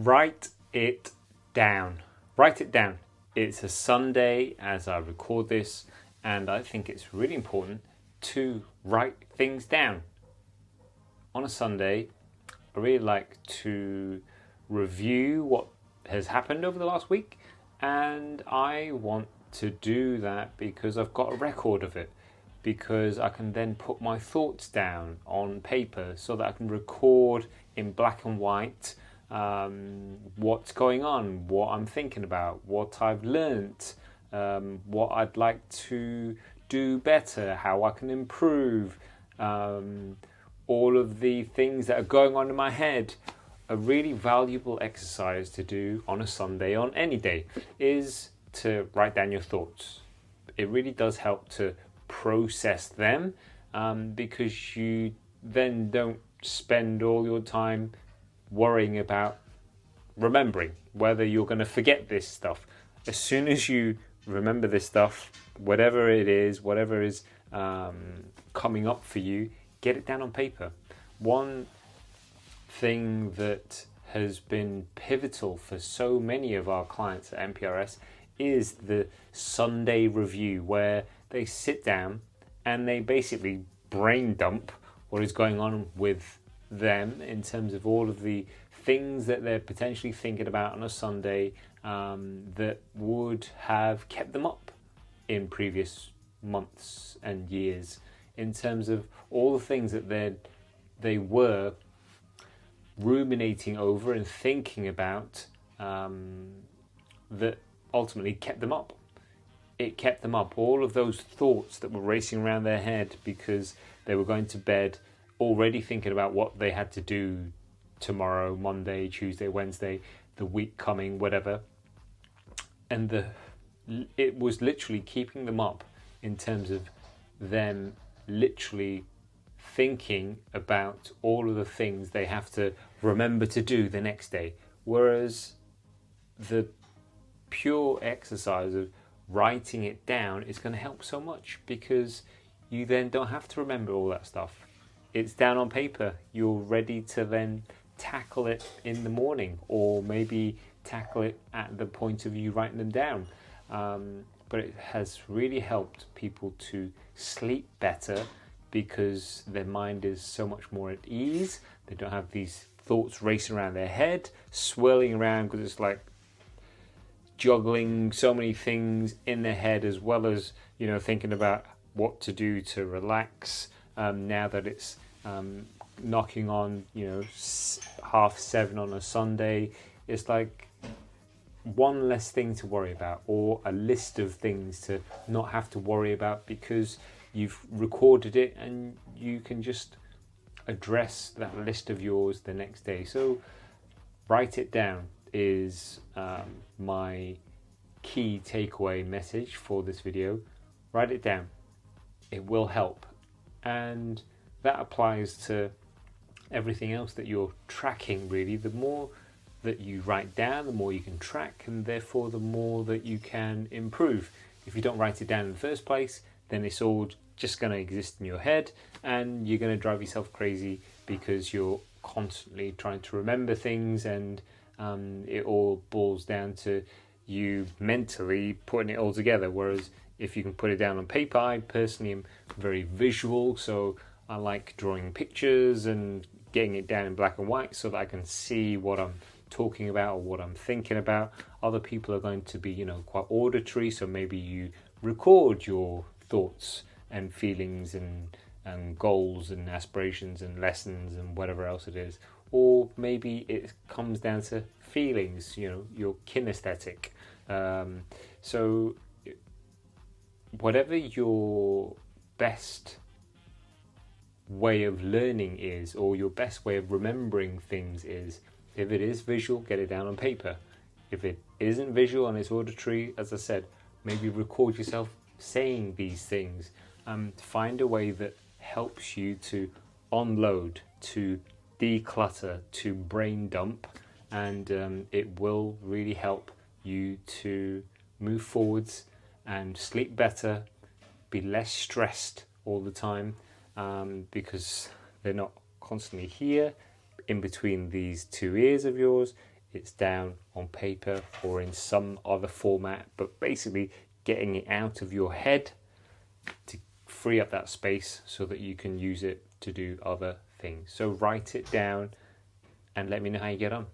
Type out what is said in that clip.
Write it down. Write it down. It's a Sunday as I record this, and I think it's really important to write things down. On a Sunday, I really like to review what has happened over the last week, and I want to do that because I've got a record of it, because I can then put my thoughts down on paper so that I can record in black and white what's going on, what I'm thinking about, what I've learnt, what I'd like to do better, how I can improve, all of the things that are going on in my head. A really valuable exercise to do on a Sunday, on any day, is to write down your thoughts. It really does help to process them, because you then don't spend all your time worrying about remembering whether you're going to forget this stuff. As soon as you remember this stuff, whatever it is, whatever is coming up for you, get it down on paper. One thing that has been pivotal for so many of our clients at MPRS is the Sunday review, where they sit down and they basically brain dump what is going on with them in terms of all of the things that they're potentially thinking about on a Sunday that would have kept them up in previous months and years, in terms of all the things that they were ruminating over and thinking about that ultimately kept them up. It kept them up. All of those thoughts that were racing around their head because they were going to bed already thinking about what they had to do tomorrow, Monday, Tuesday, Wednesday, the week coming, whatever. And it was literally keeping them up in terms of them literally thinking about all of the things they have to remember to do the next day. Whereas the pure exercise of writing it down is going to help so much, because you then don't have to remember all that stuff. It's down on paper. You're ready to then tackle it in the morning, or maybe tackle it at the point of you writing them down. But it has really helped people to sleep better, because their mind is so much more at ease. They don't have these thoughts racing around their head, swirling around, because it's like juggling so many things in their head, as well as, thinking about what to do to relax. Now that it's knocking on, 7:30 on a Sunday, it's like one less thing to worry about, or a list of things to not have to worry about, because you've recorded it and you can just address that list of yours the next day. So write it down is my key takeaway message for this video. Write it down. It will help. And that applies to everything else that you're tracking, really. The more that you write down, the more you can track, and therefore the more that you can improve. If you don't write it down in the first place, then it's all just going to exist in your head, and you're going to drive yourself crazy because you're constantly trying to remember things, and it all boils down to you mentally putting it all together. Whereas if you can put it down on paper, I personally am very visual, so I like drawing pictures and getting it down in black and white so that I can see what I'm talking about or what I'm thinking about. Other people are going to be, quite auditory, so maybe you record your thoughts and feelings and goals and aspirations and lessons and whatever else it is. Or maybe it comes down to feelings, your kinesthetic. So whatever your best way of learning is, or your best way of remembering things is, if it is visual, get it down on paper. If it isn't visual and it's auditory, as I said, maybe record yourself saying these things. Find a way that helps you to unload, to declutter, to brain dump, and it will really help you to move forwards and sleep better, be less stressed all the time, because they're not constantly here in between these two ears of yours. it's down on paper or in some other format, but basically getting it out of your head to free up that space so that you can use it to do other things. So write it down and let me know how you get on.